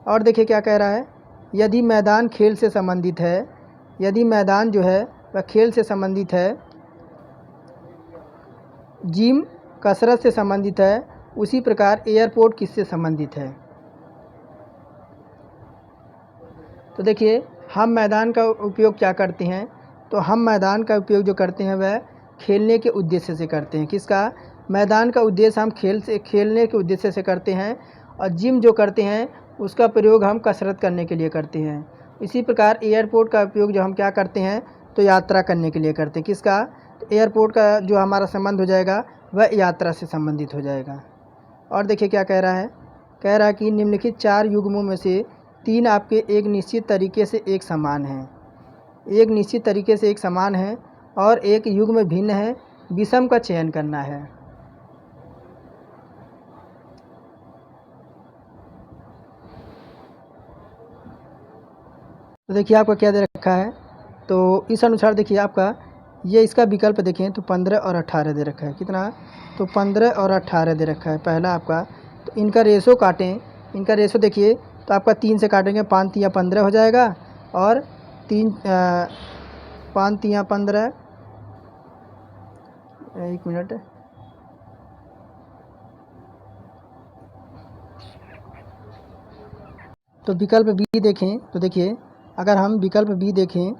और देखिए क्या कह रहा है, यदि मैदान खेल से संबंधित है, यदि मैदान जो है वह खेल से संबंधित है, जिम कसरत से संबंधित है, उसी प्रकार एयरपोर्ट किससे संबंधित है। तो देखिए हम मैदान का उपयोग क्या करते हैं, तो हम मैदान का उपयोग जो करते हैं वह खेलने के उद्देश्य से करते हैं। किसका, मैदान का उद्देश्य हम खेलने के उद्देश्य से करते हैं, और जिम जो करते हैं उसका प्रयोग हम कसरत करने के लिए करते हैं। इसी प्रकार एयरपोर्ट का उपयोग जो हम क्या करते हैं, तो यात्रा करने के लिए करते हैं। किसका, तो एयरपोर्ट का जो हमारा संबंध हो जाएगा वह यात्रा से संबंधित हो जाएगा। और देखिए क्या कह रहा है कि निम्नलिखित 4 युग्मों में से 3 आपके एक निश्चित तरीके से एक समान हैं, एक निश्चित तरीके से एक समान है और एक युग्म भिन्न है, विषम का चयन करना है। तो देखिए आपका क्या दे रखा है, तो इस अनुसार देखिए आपका ये इसका विकल्प देखें तो 15 और 18 दे रखा है। कितना, तो 15 और 18 दे रखा है पहला आपका। तो इनका रेशो काटें, इनका रेशो देखिए तो आपका 3 से काटेंगे, 5 तिया 15 हो जाएगा और 5 तिया 15, 1 मिनट, तो विकल्प बी देखें तो देखिए अगर हम विकल्प बी देखें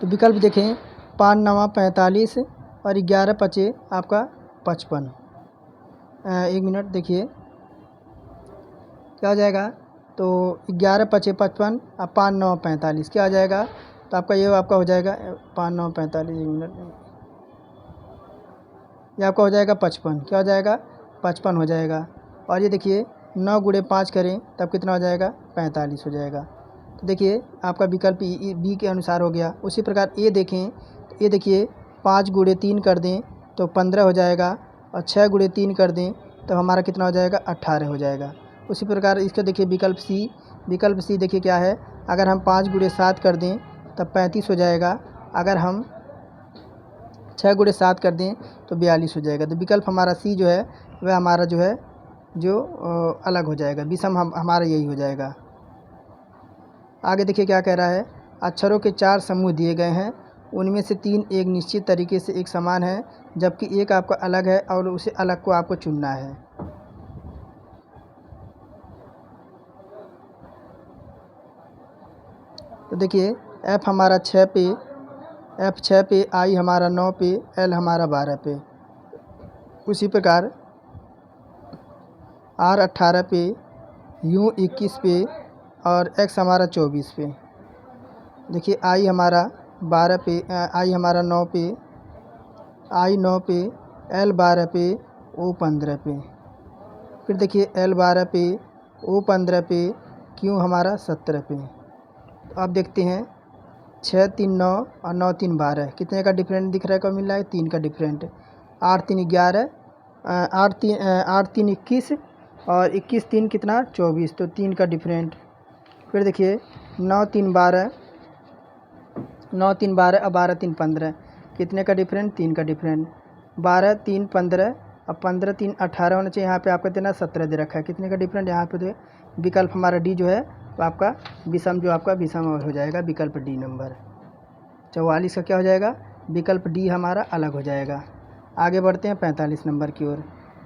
तो विकल्प देखें, 5 9 45 और 11 पचे आपका 55। 1 मिनट देखिए क्या हो जाएगा। तो 11 पचे 55 और 5 9 45 क्या हो जाएगा। तो आपका ये आपका हो जाएगा 5 9 45, 1 मिनट, ये आपका हो जाएगा 55। क्या हो जाएगा, 55 हो जाएगा। और ये देखिए 9 गुणे 5 करें तब कितना हो जाएगा, 45 हो जाएगा। तो देखिए आपका विकल्प बी के अनुसार हो गया। उसी प्रकार ए देखें, तो ये देखिए 5 गुणे 3 कर दें तो 15 हो जाएगा, और 6 गुणे 3 कर दें तो हमारा कितना हो जाएगा, 18 हो जाएगा। उसी प्रकार इसका देखिए विकल्प सी देखिए क्या है, अगर हम 5 गुणे 7 कर दें तब 35 हो जाएगा, अगर हम 6 गुणे 7 कर दें तो 42 हो जाएगा। तो विकल्प हमारा सी जो है वह हमारा जो है जो अलग हो जाएगा, विषम हमारा यही हो जाएगा। आगे देखिए क्या कह रहा है, अक्षरों के 4 समूह दिए गए हैं, उनमें से 3 एक निश्चित तरीके से एक समान है, जबकि एक आपका अलग है और उसे अलग को आपको चुनना है। तो देखिए एफ हमारा 6 पे, एफ 6 पे, आई हमारा 9 पे, एल हमारा 12 पे। उसी प्रकार आर 18 पे, यू 21 पे और एक्स हमारा 24 पे। देखिए आई हमारा 12 पे, आई हमारा 9 पे, आई 9 पे, एल 12 पे, ओ 15 पे। फिर देखिए एल 12 पे, ओ 15 पे, क्यू हमारा 17 पे। तो आप देखते हैं 6 3 9 और 9 3 12, कितने का डिफरेंट दिख रहा है, कब मिल रहा है, 3 का डिफरेंट। 8 3 11, 8 3 21 और 21 3 कितना 24, तो 3 का डिफरेंट। फिर देखिए 9 3 12, 9 3 12 और 12 3 15, कितने का डिफरेंट, 3 का डिफरेंट। 12 3 15 और 15 3 18 होना चाहिए, यहाँ पे आपका देना 17 दे रखा है, कितने का डिफरेंट यहाँ पे दे। विकल्प हमारा डी जो है तो आपका विषम, जो आपका विषम हो जाएगा विकल्प डी नंबर 44 का क्या हो जाएगा, विकल्प डी हमारा अलग हो जाएगा। आगे बढ़ते हैं 45 नंबर की ओर।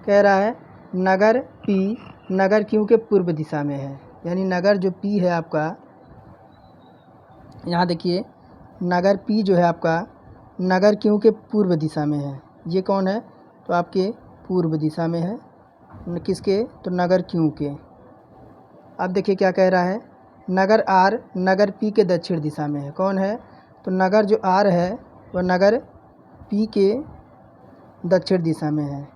कह रहा है नगर पी नगर क्यू के पूर्व दिशा में है, यानी नगर जो पी है आपका, यहाँ देखिए नगर पी जो है आपका नगर क्यू के पूर्व दिशा में है। ये कौन है, तो आपके पूर्व दिशा में है, किसके, तो नगर क्यू के। अब देखिए क्या कह रहा है, नगर आर नगर पी के दक्षिण दिशा में है। कौन है, तो नगर जो आर है वह नगर पी के दक्षिण दिशा में है।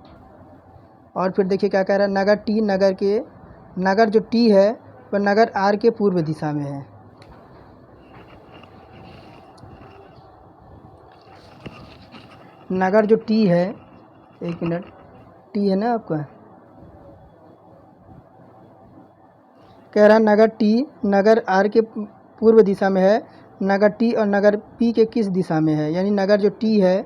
और फिर देखिए क्या कह रहा है, नगर टी नगर जो टी है वह नगर आर के पूर्व दिशा में है। नगर जो टी है, 1 मिनट, टी है ना आपका, कह रहा है नगर टी नगर आर के पूर्व दिशा में है, नगर टी और नगर पी के किस दिशा में है, यानी नगर जो टी है,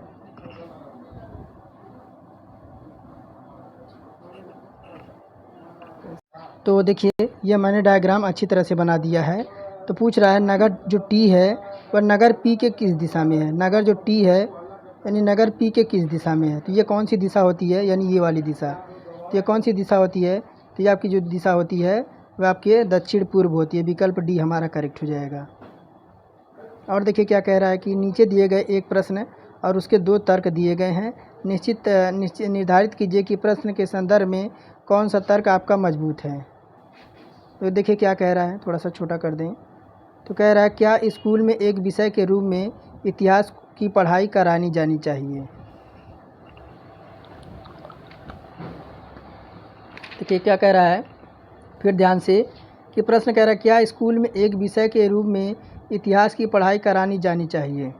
तो देखिए ये मैंने डायग्राम अच्छी तरह से बना दिया है। तो पूछ रहा है नगर जो टी है वह नगर पी के किस दिशा में है। नगर जो टी है यानी नगर पी के किस दिशा में है, तो ये कौन सी दिशा होती है, यानी ये वाली दिशा। तो ये कौन सी दिशा होती है, तो ये आपकी जो दिशा होती है वह आपके दक्षिण पूर्व होती है। विकल्प डी हमारा करेक्ट हो जाएगा। और देखिए क्या कह रहा है कि नीचे दिए गए एक प्रश्न और उसके 2 तर्क दिए गए हैं, निश्चित निर्धारित कीजिए कि प्रश्न के संदर्भ में कौन सा तर्क आपका मजबूत है। तो देखिए क्या कह रहा है, थोड़ा सा छोटा कर दें। तो कह रहा है क्या स्कूल में एक विषय के रूप में इतिहास की पढ़ाई करानी जानी चाहिए। देखिए क्या कह रहा है, फिर ध्यान से, कि प्रश्न कह रहा है क्या स्कूल में एक विषय के रूप में इतिहास की पढ़ाई करानी जानी चाहिए।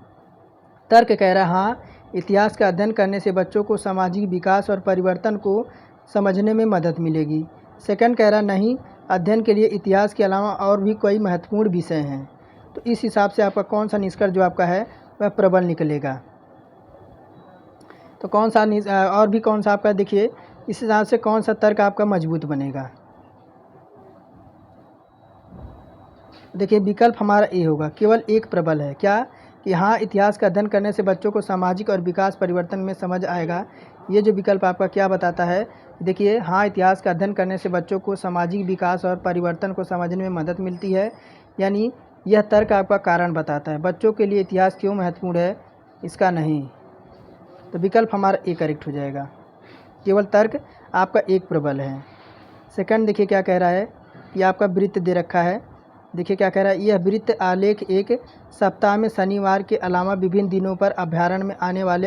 तर्क कह रहा है हाँ, इतिहास का अध्ययन करने से बच्चों को सामाजिक विकास और परिवर्तन को समझने में मदद मिलेगी। सेकंड कह रहा नहीं, अध्ययन के लिए इतिहास के अलावा और भी कई महत्वपूर्ण विषय हैं। तो इस हिसाब से आपका कौन सा निष्कर्ष जो आपका है वह प्रबल निकलेगा। तो कौन सा और भी कौन सा आपका, देखिए इस हिसाब से कौन सा तर्क आपका मजबूत बनेगा। देखिए विकल्प हमारा ए होगा, केवल एक प्रबल है, क्या कि हाँ, इतिहास का अध्ययन करने से बच्चों को सामाजिक और विकास परिवर्तन में समझ आएगा। ये जो विकल्प आपका क्या बताता है, देखिए हाँ, इतिहास का अध्ययन करने से बच्चों को सामाजिक विकास और परिवर्तन को समझने में मदद मिलती है, यानी यह तर्क आपका कारण बताता है। बच्चों के लिए इतिहास क्यों महत्वपूर्ण है, इसका नहीं। तो विकल्प हमारा ए करेक्ट हो जाएगा। केवल तर्क आपका एक प्रबल है। सेकंड देखिए क्या कह रहा है कि आपका वृत्त दे रखा है। देखिए क्या कह रहा है, यह वृत्त आलेख एक सप्ताह में शनिवार के अलावा विभिन्न दिनों पर अभ्यारण्य में आने वाले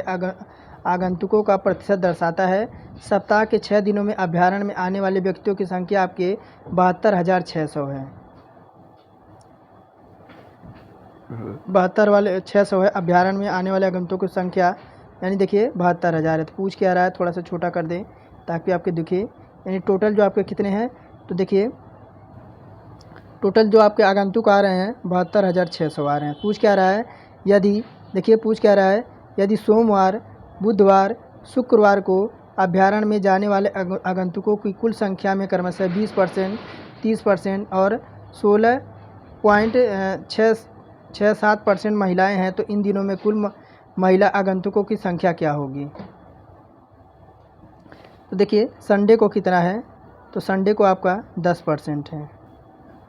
आगंतुकों का प्रतिशत दर्शाता है। सप्ताह के 6 दिनों में अभ्यारण्य में आने वाले व्यक्तियों की संख्या आपके 72,600 है। 72,600 है अभ्यारण्य में आने वाले आगंतुकों की संख्या, यानी देखिए 72,000 है। तो पूछ क्या रहा है, थोड़ा सा छोटा कर दें ताकि आपके दिखे। यानी टोटल जो आपके कितने हैं, तो देखिए टोटल जो आपके आगंतुक आ रहे हैं 72,600 आ रहे हैं। पूछ क्या रहा है, यदि देखिए पूछ क्या रहा है, यदि सोमवार, बुधवार, शुक्रवार को अभ्यारण्य में जाने वाले आगंतुकों की कुल संख्या में क्रमशः 20%, 30% और 16.67% महिलाएं हैं, तो इन दिनों में कुल महिला आगंतुकों की संख्या क्या होगी। तो देखिए संडे को कितना है, तो संडे को आपका 10% है।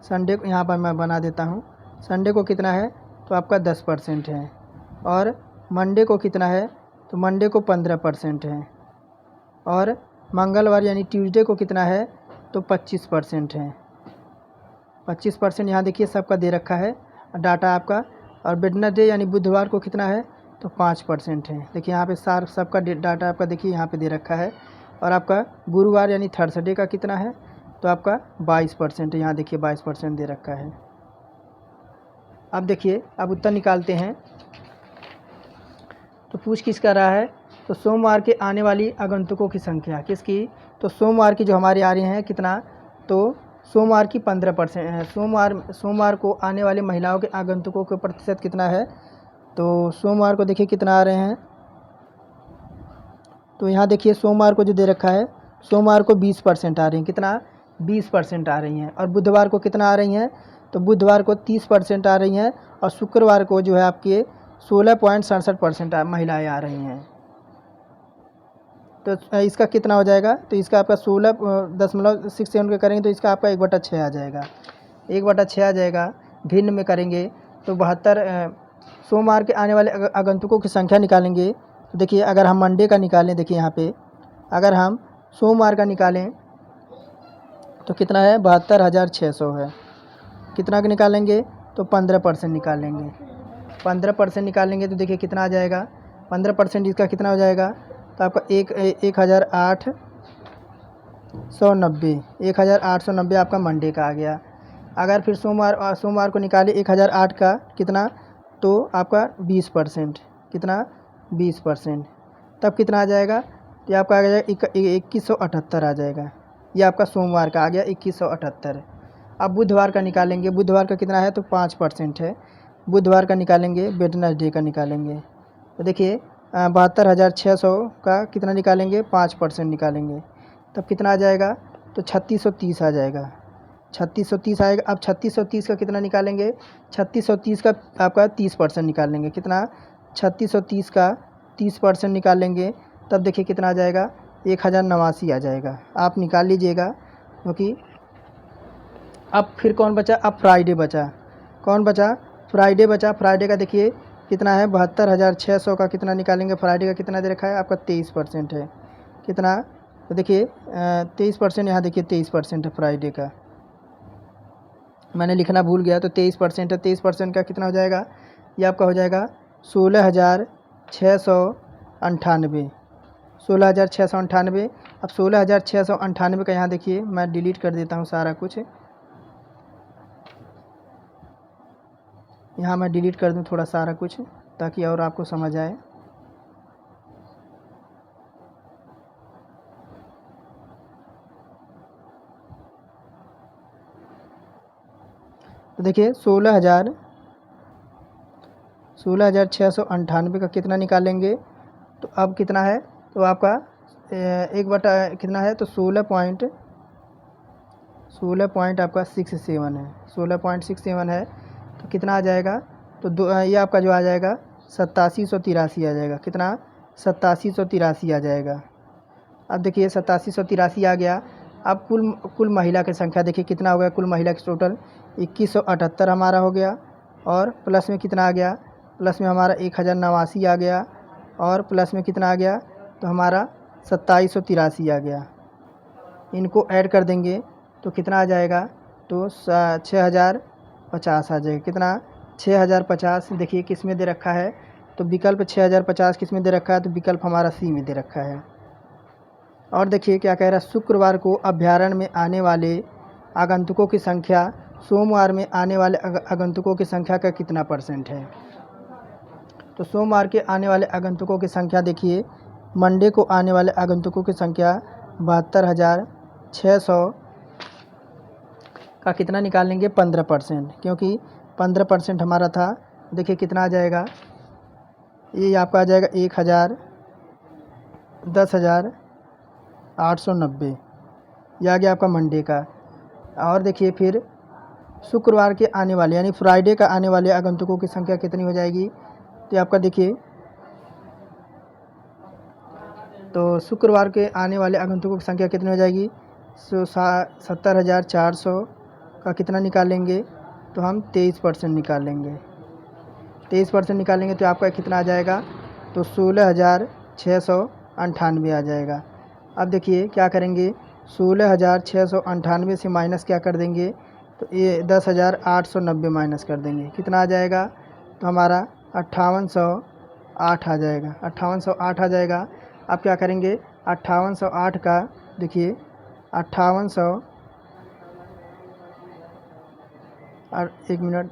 संडे को यहाँ पर मैं बना देता हूँ। संडे को कितना है, तो आपका 10% है। और मंडे को कितना है, तो मंडे को 15% है। और मंगलवार यानी ट्यूसडे को कितना है, तो 25% है। 25% यहाँ देखिए सबका दे रखा है डाटा आपका। और वेडनेसडे यानी बुधवार को कितना है, तो 5% है। देखिए यहाँ पे सार सबका डाटा आपका देखिए यहाँ पे दे रखा है। और आपका गुरुवार यानी थर्सडे का कितना है, तो आपका 22% है। यहाँ देखिए 22% दे रखा है। अब देखिए अब उत्तर निकालते हैं। तो पूछ किस कर रहा है, तो सोमवार के आने वाली आगंतुकों की संख्या किसकी, तो सोमवार की जो हमारे आ रहे हैं कितना, तो सोमवार की 15% है। सोमवार को आने वाली महिलाओं के आगंतुकों के प्रतिशत कितना है, तो सोमवार को देखिए कितना आ रहे हैं, तो यहाँ देखिए सोमवार को जो दे रखा है, सोमवार को 20% आ रही हैं। कितना, 20% आ रही हैं। और बुधवार को कितना आ रही हैं, तो बुधवार को 30% आ रही हैं। और शुक्रवार को जो है आपके 16.67% महिलाएँ आ रही हैं। तो इसका कितना हो जाएगा, तो इसका आपका 16.67 के करेंगे तो इसका आपका 1/6 आ जाएगा। 1/6 आ जाएगा। भिन्न में करेंगे तो 72 सोमवार के आने वाले आगंतुकों की संख्या निकालेंगे। तो देखिए अगर हम मंडे का निकालें, देखिए यहाँ पे अगर हम सोमवार का निकालें तो कितना है, 72,600 है। कितना का निकालेंगे, तो 15% निकालेंगे। 15% निकालेंगे तो देखिए कितना आ जाएगा, 15% इसका कितना हो जाएगा, तो आपका 1,890 आपका मंडे का आ गया। अगर फिर सोमवार को निकाले 1,008 का कितना, तो आपका 20%, कितना 20%, तब कितना आ जाएगा, तो आपका आ जाएगा 2178 आ जाएगा। ये आपका सोमवार का आ गया 2178। अब बुधवार का निकालेंगे, बुधवार का कितना है, तो 5% है। बुधवार का निकालेंगे, वेडनेसडे का निकालेंगे। तो देखिए 72,600 का कितना निकालेंगे, 5% निकालेंगे, तब कितना आ जाएगा, तो 3630 आ जाएगा। 3630 आएगा। अब 3630 का कितना निकालेंगे, 3630 का आपका 30% निकालेंगे। कितना, 3630 का 30% निकालेंगे, तब देखिए कितना आ जाएगा, 1,089 आ जाएगा। आप निकाल लीजिएगा, क्योंकि अब फिर कौन बचा, अब फ्राइडे बचा। कौन बचा, फ्राइडे बचा। फ्राइडे का देखिए कितना है, 72,600 का कितना निकालेंगे, फ्राइडे का कितना दे रखा है आपका 23% है। कितना, तो देखिए 23%, यहाँ देखिए 23% है फ्राइडे का, मैंने लिखना भूल गया, तो 23% है। 23% का कितना हो जाएगा, ये आपका हो जाएगा 16,698। 16,698। अब 16,698 का यहाँ देखिए मैं डिलीट कर देता हूँ सारा कुछ, यहाँ मैं डिलीट कर दूँ थोड़ा सारा कुछ ताकि और आपको समझ आए। तो देखिए 16,698 का कितना निकालेंगे, तो अब कितना है, तो आपका 1 कितना है, तो 16 आपका 67 है। 16.67 है, तो कितना आ जाएगा, तो ये आपका जो आ जाएगा 8783 आ जाएगा। कितना, 8783 आ जाएगा। अब देखिए 8783 आ गया। अब कुल महिला की संख्या देखिए कितना हो गया, कुल महिला की टोटल 2178 हमारा हो गया। और प्लस में कितना आ गया, प्लस में हमारा 1089 आ गया, और प्लस में कितना आ गया, तो हमारा 2783 आ गया। इनको ऐड कर देंगे तो कितना आ जाएगा, तो 6050 आ जाएगा। कितना, 6050। देखिए किस में दे रखा है, तो विकल्प 6050 किस में दे रखा है, तो विकल्प हमारा सी में दे रखा है। और देखिए क्या कह रहा है, शुक्रवार को अभ्यारण्य में आने वाले आगंतुकों की संख्या सोमवार में आने वाले आगंतुकों की संख्या का कितना % है। तो सोमवार के आने वाले आगंतुकों की संख्या देखिए, मंडे को आने वाले आगंतुकों की संख्या 72,600 का कितना निकाल लेंगे, 15%, क्योंकि 15% हमारा था। देखिए कितना आ जाएगा, ये आपका आ जाएगा 1000, 10,890, यह आ गया आपका मंडे का। और देखिए फिर शुक्रवार के आने वाले यानी फ्राइडे का आने वाले आगंतुकों की संख्या कितनी हो जाएगी, तो आपका देखिए, तो शुक्रवार के आने वाले आगंतुकों की संख्या कितनी हो जाएगी, 70,400 का कितना निकालेंगे, तो हम 23% निकाल लेंगे। 23% निकालेंगे तो आपका कितना आ जाएगा, तो 16,698 आ जाएगा। अब देखिए क्या करेंगे, 16,698 से माइनस क्या कर देंगे, तो ये 10,890 माइनस कर देंगे, कितना आ जाएगा, तो हमारा 5808 आ जाएगा। 5808 आ जाएगा। अब क्या करेंगे, 5808 का देखिए 5800 और 1 मिनट,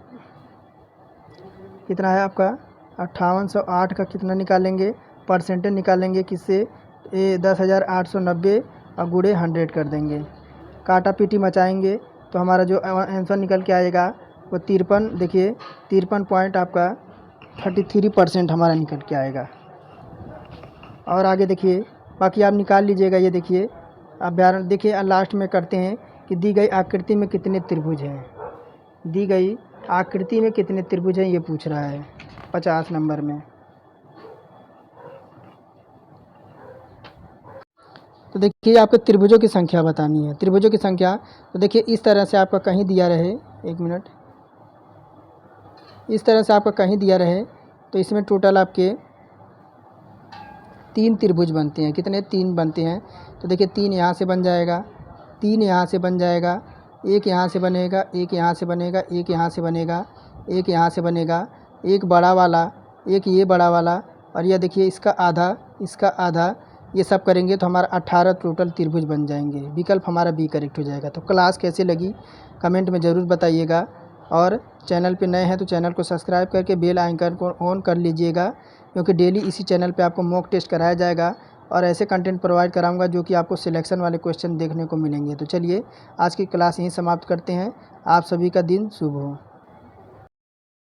कितना है आपका, 5808 का कितना निकालेंगे, परसेंटेज निकालेंगे किससे, ये 10,890 और गुणे 100 कर देंगे, काटा पीटी मचाएंगे तो हमारा जो आंसर निकल के आएगा वो 53, देखिए 53 पॉइंट आपका 33% हमारा निकल के आएगा। और आगे देखिए बाकी आप निकाल लीजिएगा। ये देखिए अभ्यारण्य, देखिए लास्ट में करते हैं कि दी गई आकृति में कितने त्रिभुज हैं, दी गई आकृति में कितने त्रिभुज हैं ये पूछ रहा है 50 नंबर में। तो देखिए आपको त्रिभुजों की संख्या बतानी है, त्रिभुजों की संख्या। तो देखिए इस तरह से आपका कहीं दिया रहे, 1 मिनट, इस तरह से आपका कहीं दिया रहे तो इसमें टोटल आपके 3 त्रिभुज बनते हैं। कितने, 3 बनते हैं। तो देखिए 3 यहाँ से बन जाएगा, 3 यहाँ से बन जाएगा, एक यहाँ से बनेगा, एक यहाँ से बनेगा, एक यहाँ से बनेगा, एक यहाँ से बनेगा, एक बड़ा वाला, एक ये बड़ा वाला, और यह देखिए इसका आधा, इसका आधा, ये सब करेंगे तो हमारा 18 टोटल त्रिभुज बन जाएंगे। विकल्प हमारा बी करेक्ट हो जाएगा। तो क्लास कैसे लगी कमेंट में ज़रूर बताइएगा, और चैनल पे नए हैं तो चैनल को सब्सक्राइब करके बेल आइकन को ऑन कर लीजिएगा, क्योंकि डेली इसी चैनल पे आपको मॉक टेस्ट कराया जाएगा और ऐसे कंटेंट प्रोवाइड कराऊंगा जो कि आपको सिलेक्शन वाले क्वेश्चन देखने को मिलेंगे। तो चलिए आज की क्लास यहीं समाप्त करते हैं। आप सभी का दिन शुभ हो।